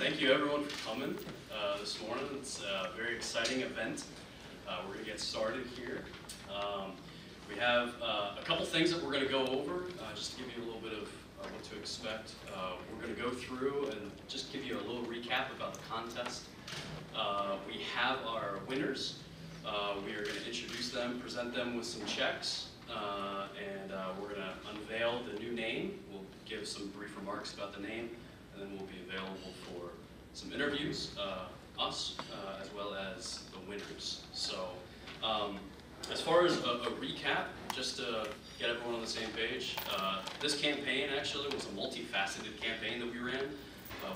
thank you everyone for coming this morning. It's a very exciting event. We're going to get started here. We have a couple things that we're going to go over, just to give you a little bit of what to expect. We're going to go through and just give you a little recap about the contest. We have our winners. We are going to introduce them, present them with some checks, and we're going to unveil the new name. We'll give some brief remarks about the name, and then we'll be available for some interviews, us, as well as the winners. So, as far as a recap, just to get everyone on the same page, this campaign actually was a multifaceted campaign that we ran.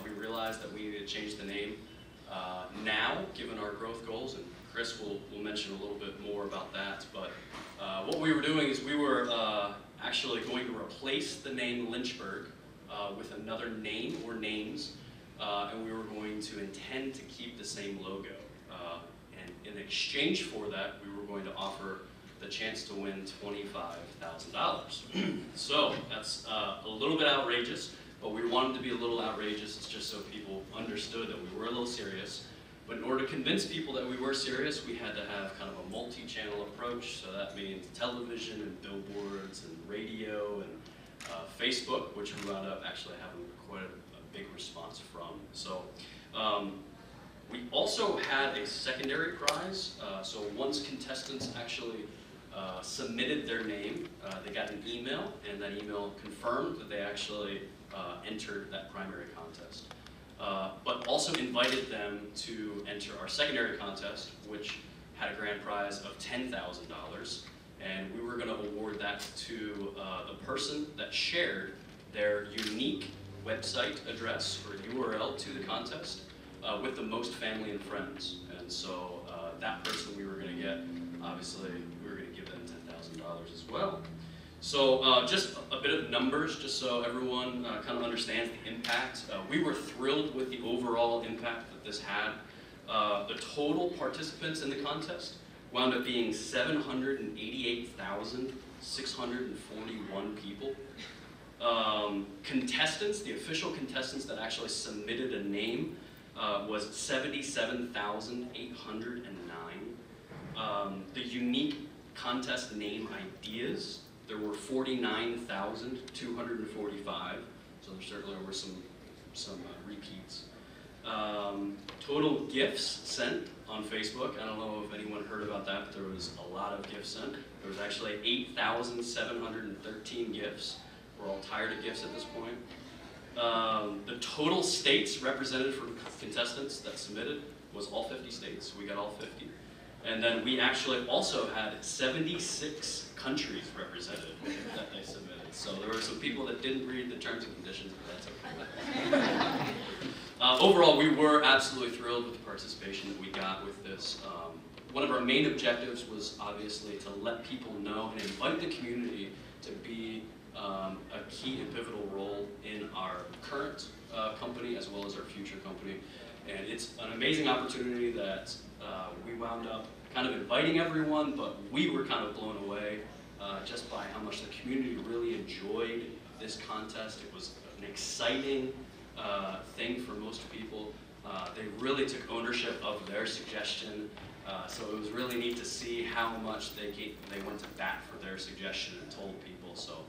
We realized that we needed to change the name now, given our growth goals, and Chris will mention a little bit more about that. But what we were doing is we were actually going to replace the name Lynchburg with another name or names, and we were going to intend to keep the same logo. And in exchange for that, we were going to offer the chance to win $25,000. So that's a little bit outrageous, but we wanted to be a little outrageous just so people understood that we were a little serious. But in order to convince people that we were serious, we had to have kind of a multi-channel approach. So that means television and billboards and radio and Facebook, which we wound up actually having quite a big response from. So we also had a secondary prize. So once contestants actually submitted their name, they got an email, and that email confirmed that they actually entered that primary contest. But also invited them to enter our secondary contest, which had a grand prize of $10,000. And we were going to award that to the person that shared their unique website address or URL to the contest with the most family and friends. And so that person we were going to get, obviously, we were going to give them $10,000 as well. So just a bit of numbers, just so everyone kind of understands the impact. We were thrilled with the overall impact that this had. The total participants in the contest wound up being 788,641 people. Contestants, the official contestants that actually submitted a name was 77,809. The unique contest name ideas, there were 49,245, so there certainly were some repeats. Total gifts sent on Facebook, I don't know if anyone heard about that, but there was a lot of gifts sent. There was actually 8,713 gifts. We're all tired of gifts at this point. The total states represented for contestants that submitted was all 50 states. We got all 50. And then we actually also had 76 countries represented that they submitted. So there were some people that didn't read the terms and conditions, but that's okay. Overall, we were absolutely thrilled with the participation that we got with this. One of our main objectives was obviously to let people know and invite the community to be a key and pivotal role in our current company as well as our future company. And it's an amazing opportunity that we wound up kind of inviting everyone, but we were kind of blown away just by how much the community really enjoyed this contest. It was an exciting thing for most people. They really took ownership of their suggestion, so it was really neat to see how much they went to bat for their suggestion and told people. So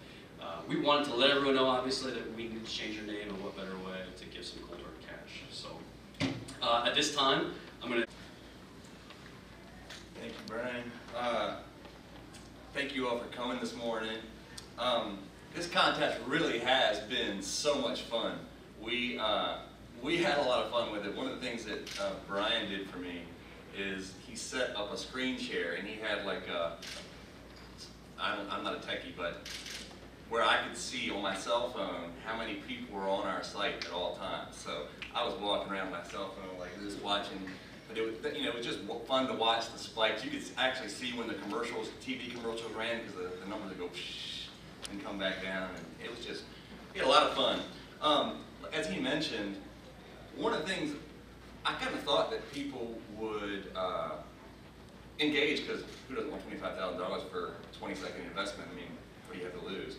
we wanted to let everyone know, obviously, that we need to change our name, and what better way to give some cold hard cash. So at this time, I'm going to... Thank you, Brian. Thank you all for coming this morning. This contest really has been so much fun. We had a lot of fun with it. One of the things that Brian did for me is he set up a screen share, and he had like a, I'm not a techie, but where I could see on my cell phone how many people were on our site at all times. So I was walking around with my cell phone like this, watching. But it was, it was just fun to watch the spikes. You could actually see when the commercials, TV commercials ran, because the numbers would go psh and come back down, and it was just, we had a lot of fun. As he mentioned, one of the things, I kind of thought that people would engage, because who doesn't want $25,000 for a 20-second investment? I mean, what do you have to lose?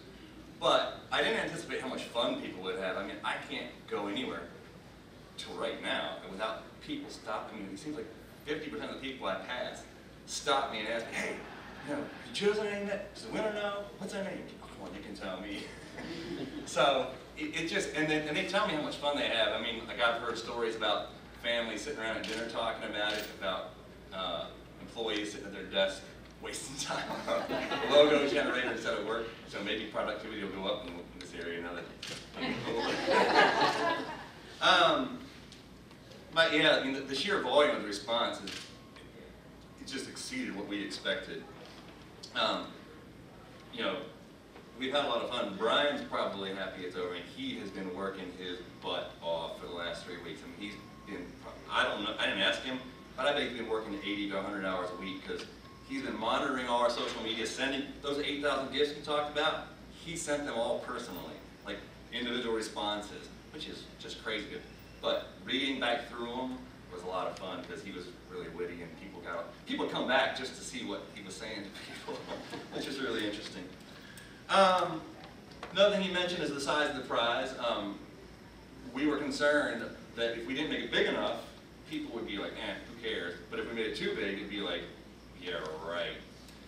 But I didn't anticipate how much fun people would have. I mean, I can't go anywhere to successful right now, and without people stopping me. It seems like 50% of the people I pass stop me and ask me, hey, you know, you chosen a name yet? Does the winner know? What's their name? Oh, come on, you can tell me. So it just, and they tell me how much fun they have. I mean, like I've heard stories about families sitting around at dinner talking about it, about employees sitting at their desk wasting time on a logo generator instead of work. So maybe productivity will go up in this area now that. But yeah, I mean, the sheer volume of the response is, it just exceeded what we expected. You know, we've had a lot of fun. Brian's probably happy it's over, and he has been working his butt off for the last 3 weeks. I mean, he's been, I don't know, I didn't ask him, but I bet he's been working 80 to 100 hours a week because he's been monitoring all our social media, sending those 8,000 gifts he talked about. He sent them all personally, like individual responses, which is just crazy good. But reading back through them was a lot of fun because he was really witty, and people come back just to see what he was saying to people, which is really interesting. Another thing he mentioned is the size of the prize. We were concerned that if we didn't make it big enough, people would be like, eh, who cares? But if we made it too big, it'd be like, yeah, right.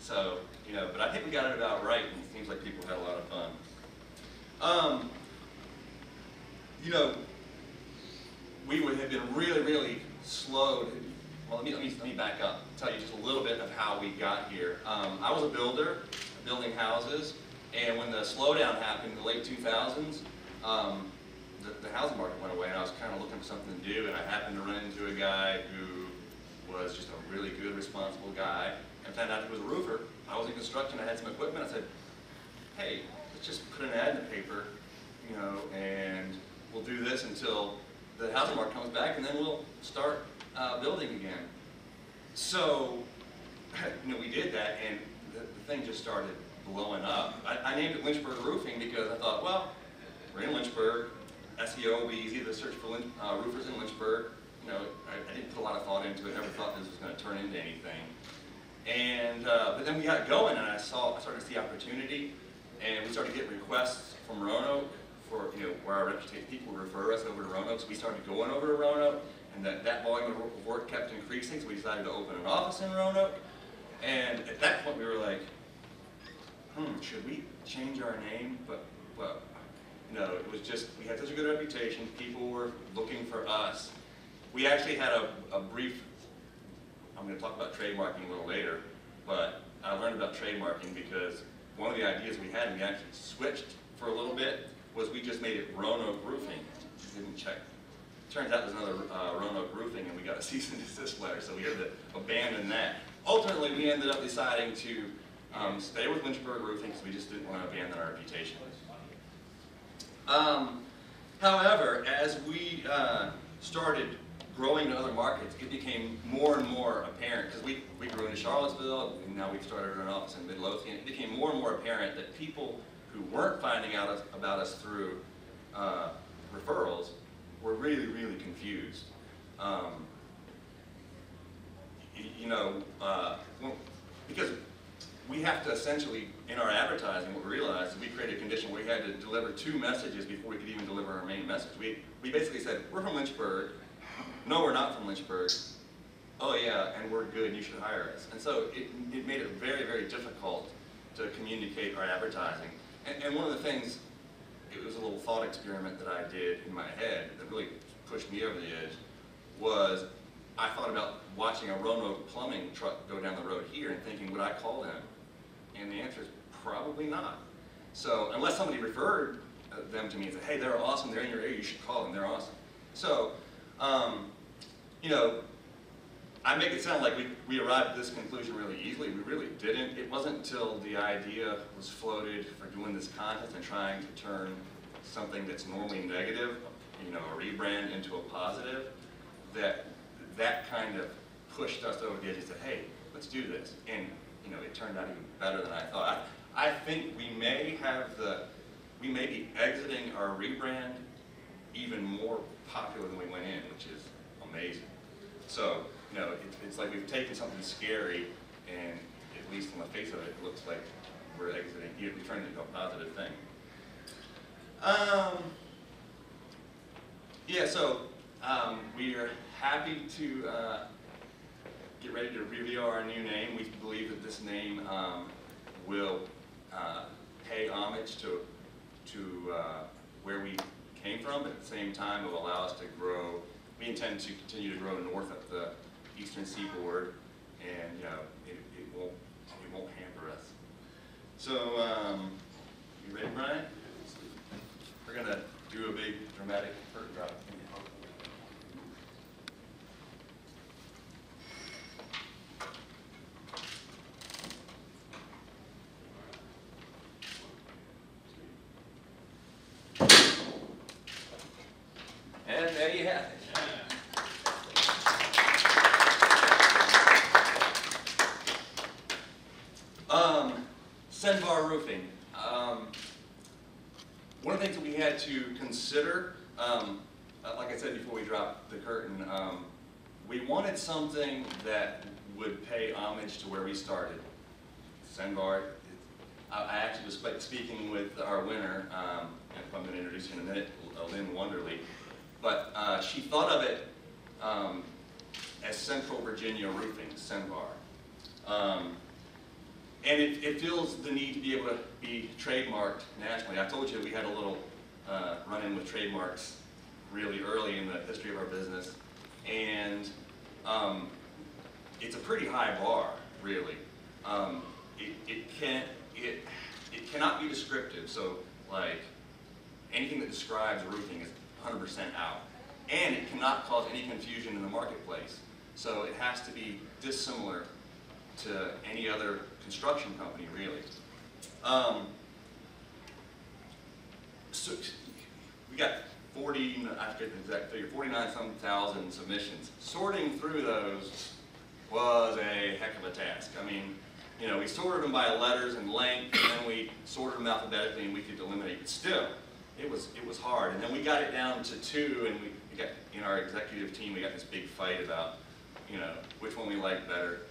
So, you know, but I think we got it about right, and it seems like people had a lot of fun. You know, we would have been really, really slow to, well, let me back up, tell you just a little bit of how we got here. I was a builder, building houses, and when the slowdown happened in the late 2000s, the housing market went away, and I was kind of looking for something to do, and I happened to run into a guy who was just a really good, responsible guy, and found out he was a roofer. I was in construction, I had some equipment. I said, hey, let's just put an ad in the paper, you know, and we'll do this until the housing market comes back, and then we'll start building again. So, you know, we did that, and the thing just started blowing up. I named it Lynchburg Roofing because I thought, well, we're in Lynchburg, SEO will be easy to search for roofers in Lynchburg. You know, I didn't put a lot of thought into it, never thought this was going to turn into anything. And, but then we got going, and I started to see opportunity, and we started getting requests from Roanoke for, you know, where our reputation, people would refer us over to Roanoke, so we started going over to Roanoke, and that volume of work kept increasing, so we decided to open an office in Roanoke. And at that point we were like, should we change our name? But no, it was just, we had such a good reputation, people were looking for us. We actually had a brief, I'm going to talk about trademarking a little later, but I learned about trademarking because one of the ideas we had, and we actually switched for a little bit, was we just made it Roanoke Roofing. Didn't check. Turns out there's another Roanoke Roofing, and we got a cease and desist letter, so we had to abandon that. Ultimately, we ended up deciding to stay with Lynchburg Roofing because we just didn't want to abandon our reputation. However, as we started growing to other markets, it became more and more apparent, because we grew into Charlottesville, and now we've started an office in Midlothian. It became more and more apparent that people who weren't finding out about us through referrals were really, really confused. You know, because we have to essentially, in our advertising, what we realized is we created a condition where we had to deliver 2 messages before we could even deliver our main message. We basically said, we're from Lynchburg. No, we're not from Lynchburg. Oh yeah, and we're good, and you should hire us. And so it made it very, very difficult to communicate our advertising. And one of the things, it was a little thought experiment that I did in my head that really pushed me over the edge, was I thought about watching a Roanoke plumbing truck go down the road here and thinking, would I call them? And the answer is probably not. So unless somebody referred them to me and said, hey, they're awesome, they're in your area, you should call them, they're awesome. So, you know, I make it sound like we arrived at this conclusion really easily. We really didn't. It wasn't until the idea was floated for doing this contest and trying to turn something that's normally negative, you know, a rebrand, into a positive, that kind of pushed us over the edge and said, hey, let's do this. And, you know, it turned out even better than I thought. I think we may be exiting our rebrand even more popular than we went in, which is amazing. So, you know, it's like we've taken something scary, and at least on the face of it, it looks like we're exiting. We've turned it into a positive thing. Yeah, so We are happy to get ready to reveal our new name. We believe that this name will pay homage to where we came from, but at the same time it will allow us to grow. We intend to continue to grow north up the eastern seaboard, and it won't hamper us. So, you ready, Brian? We're gonna do a big dramatic curtain drop. And there you have it. Cenvar roofing. One of the things that we had to consider, like I said before we dropped the curtain, we wanted something that would pay homage to where we started. Cenvar. I actually was speaking with our winner, and I'm going to introduce you in a minute, Lynn Wonderly, but she thought of it as Central Virginia Roofing, Cenvar. And it feels the need to be able to be trademarked nationally. I told you we had a little run-in with trademarks really early in the history of our business, and it's a pretty high bar, really. It cannot be descriptive, so like anything that describes roofing is 100% out. And it cannot cause any confusion in the marketplace. So it has to be dissimilar to any other construction company, really. So we got 40, I forget the exact figure, 49-some thousand submissions. Sorting through those was a heck of a task. I mean, we sorted them by letters and length, and then we sorted them alphabetically, and we could eliminate. But still, it was hard. And then we got it down to 2, and we got, in our executive team, we got this big fight about, which one we liked better.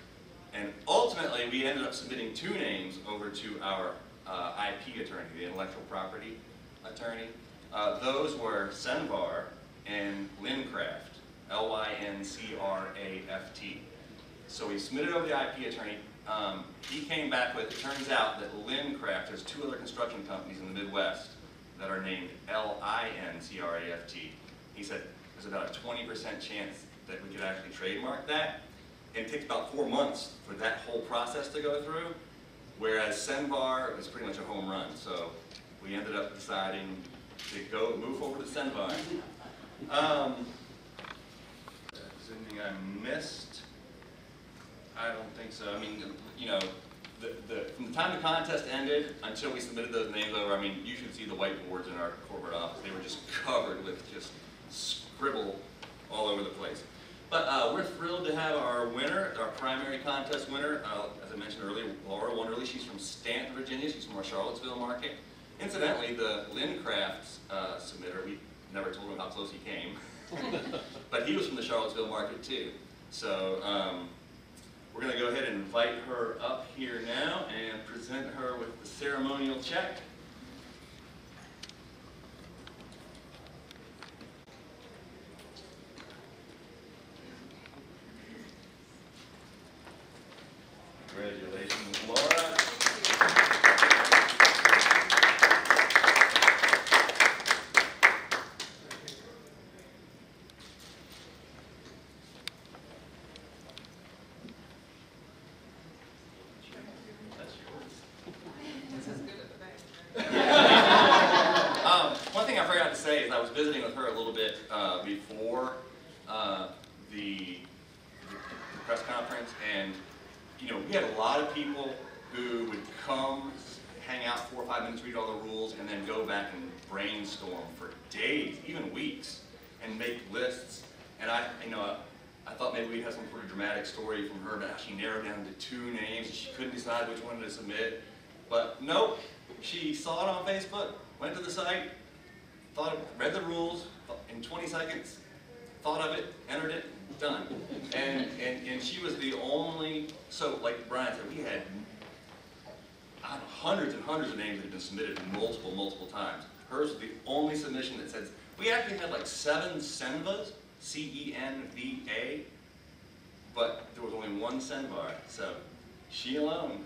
And ultimately, we ended up submitting 2 names over to our IP attorney, the intellectual property attorney. Those were Cenvar and Lyncraft, Lyncraft. So we submitted over the IP attorney. He came back with, it turns out that Lyncraft, there's 2 other construction companies in the Midwest that are named Lincraft. He said there's about a 20% chance that we could actually trademark that. And it takes about 4 months for that whole process to go through, whereas Cenvar was pretty much a home run. So we ended up deciding to move forward to Cenvar. Is there anything I missed? I don't think so. I mean, from the time the contest ended until we submitted those names over, I mean, you should see the whiteboards in our corporate office. They were just covered with just scribble all over the place. But we're thrilled to have our winner, our primary contest winner, as I mentioned earlier, Laura Wonderly. She's from Stanton, Virginia. She's from our Charlottesville market. Incidentally, the Lyncraft submitter, we never told him how close he came, but he was from the Charlottesville market too. So we're going to go ahead and invite her up here now and present her with the ceremonial check. Congratulations, Laura. That's yours. This is good at the back. One thing I forgot to say is I was visiting with her a little bit before the press conference, and we had a lot of people who would come, hang out 4 or 5 minutes, read all the rules, and then go back and brainstorm for days, even weeks, and make lists. And I thought maybe we'd have some sort of dramatic story from her about how she narrowed down to 2 names, and she couldn't decide which one to submit. But nope, she saw it on Facebook, went to the site, read the rules in 20 seconds, thought of it, entered it, done. And she was the only, so like Brian said, we had hundreds and hundreds of names that had been submitted multiple times. Hers was the only submission that says, we actually had like 7 Cenvas, Cenva, but there was only one Cenvar, so she alone.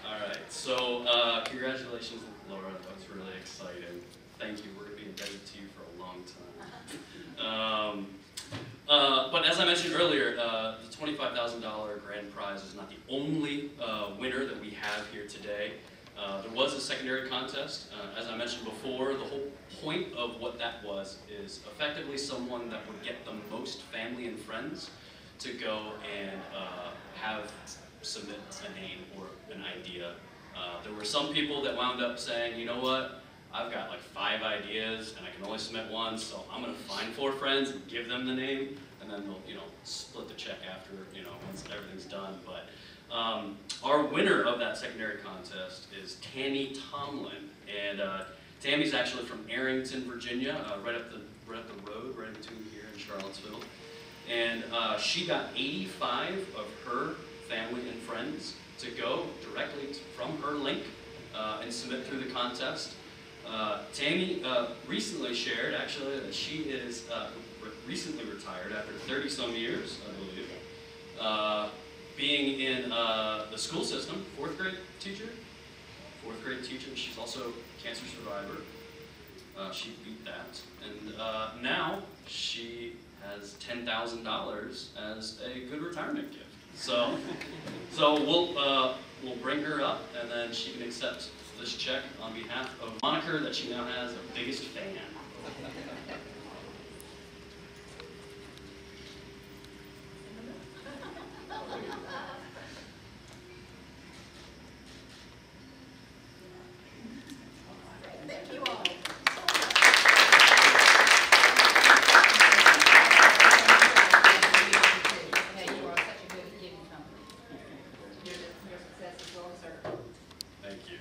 All right, so congratulations, Laura. That was really exciting. Thank you. We're going to be indebted to you for a long time. But as I mentioned earlier, the $25,000 grand prize is not the only winner that we have here today. There was a secondary contest. As I mentioned before, the whole point of what that was is effectively someone that would get the most family and friends to go and submit a name or an idea. There were some people that wound up saying, you know what, I've got like 5 ideas and I can only submit one, so I'm going to find 4 friends and give them the name, and then we'll, split the check after, once everything's done. But our winner of that secondary contest is Tammy Tomlin, and Tammy's actually from Arrington, Virginia, right up the road, right between here and Charlottesville, and she got 85 of her family and friends to go directly from her link and submit through the contest. Tammy recently shared, actually, that she is recently retired after 30-some years, I believe, being in the school system, 4th grade teacher. She's also a cancer survivor. She beat that, and now she has $10,000 as a good retirement gift. So we'll bring her up, and then she can accept this check on behalf of moniker that she now has, the biggest fan. Thank you all. Hey, you are such a good giving company. Your success is well served. Thank you.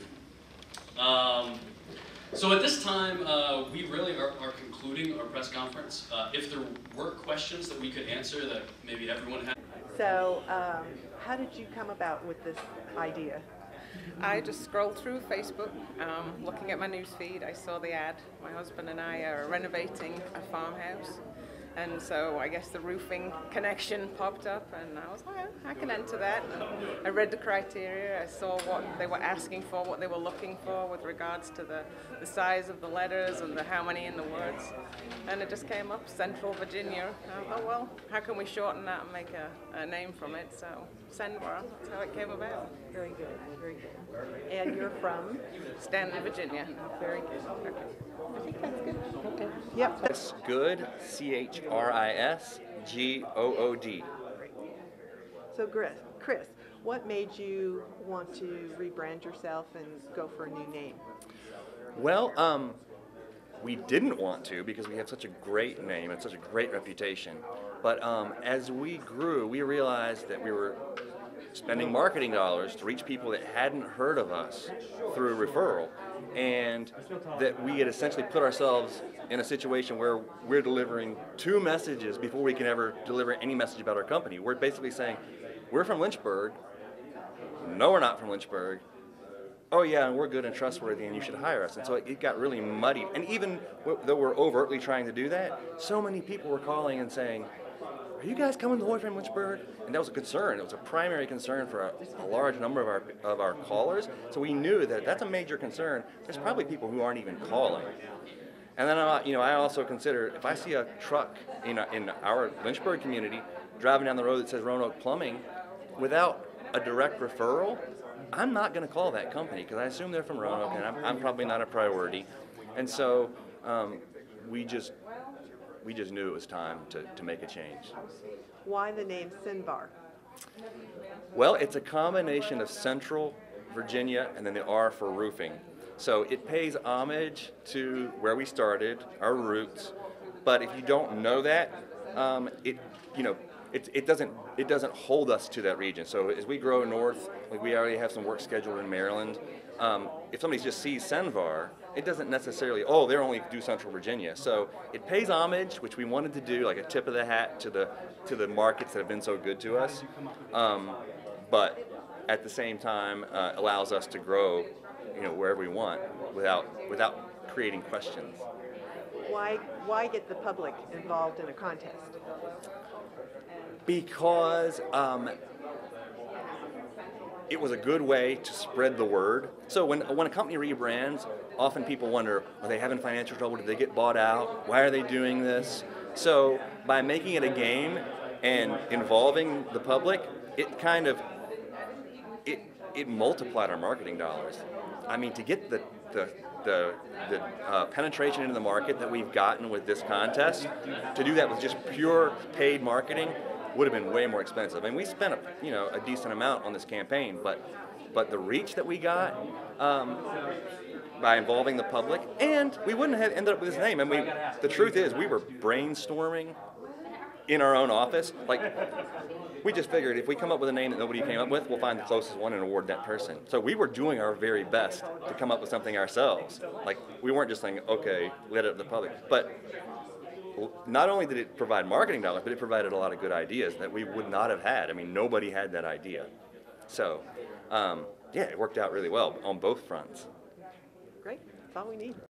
So at this time, we really are concluding our press conference. If there were questions that we could answer that maybe everyone had. So, how did you come about with this idea? I just scrolled through Facebook, looking at my news feed. I saw the ad. My husband and I are renovating a farmhouse, and so I guess the roofing connection popped up, and I was like, oh, I can enter that. And I read the criteria. I saw what they were asking for, what they were looking for with regards to the size of the letters and the how many in the words, and it just came up, Central Virginia. I thought, well, how can we shorten that and make a name from it? So Cenvar, that's how it came about. Very good, very good. And you're from? Stanley, Virginia. Very good. Okay. I think that's good. Okay. Yep. It's good, CHRISGOOD. So, Chris, what made you want to rebrand yourself and go for a new name? Well, we didn't want to because we have such a great name and such a great reputation. But as we grew, we realized that we were spending marketing dollars to reach people that hadn't heard of us through referral, and that we had essentially put ourselves in a situation where we're delivering 2 messages before we can ever deliver any message about our company. We're basically saying, we're from Lynchburg. No, we're not from Lynchburg. Oh yeah, and we're good and trustworthy and you should hire us. And so it got really muddy. And even though we're overtly trying to do that, so many people were calling and saying, are you guys coming to Lloyd from Lynchburg? And that was a concern. It was a primary concern for a large number of our callers. So we knew that that's a major concern. There's probably people who aren't even calling. And then I also consider, if I see a truck in our Lynchburg community driving down the road that says Roanoke Plumbing without a direct referral, I'm not going to call that company because I assume they're from Roanoke and I'm probably not a priority. And so we just knew it was time to make a change. Why the name Cenvar? Well, it's a combination of Central Virginia and then the R for roofing. So it pays homage to where we started, our roots. But if you don't know that, it doesn't hold us to that region. So as we grow north, like we already have some work scheduled in Maryland. If somebody just sees Cenvar, it doesn't necessarily, oh, they're only do Central Virginia. So it pays homage, which we wanted to do, like a tip of the hat to the markets that have been so good to us. But at the same time, allows us to grow, wherever we want without creating questions. Why get the public involved in a contest? Because it was a good way to spread the word. So when a company rebrands, often people wonder, are they having financial trouble? Did they get bought out? Why are they doing this? So by making it a game and involving the public, it kind of, it multiplied our marketing dollars. I mean, to get the penetration into the market that we've gotten with this contest, to do that with just pure paid marketing would have been way more expensive. And we spent a decent amount on this campaign, but the reach that we got by involving the public, and we wouldn't have ended up with this name. And the truth is, we were brainstorming in our own office. Like, we just figured if we come up with a name that nobody came up with, we'll find the closest one and award that person. So we were doing our very best to come up with something ourselves. Like, we weren't just saying, okay, let it up to the public. But not only did it provide marketing dollars, but it provided a lot of good ideas that we would not have had. I mean, nobody had that idea. So, yeah, it worked out really well on both fronts. Great, that's all we need.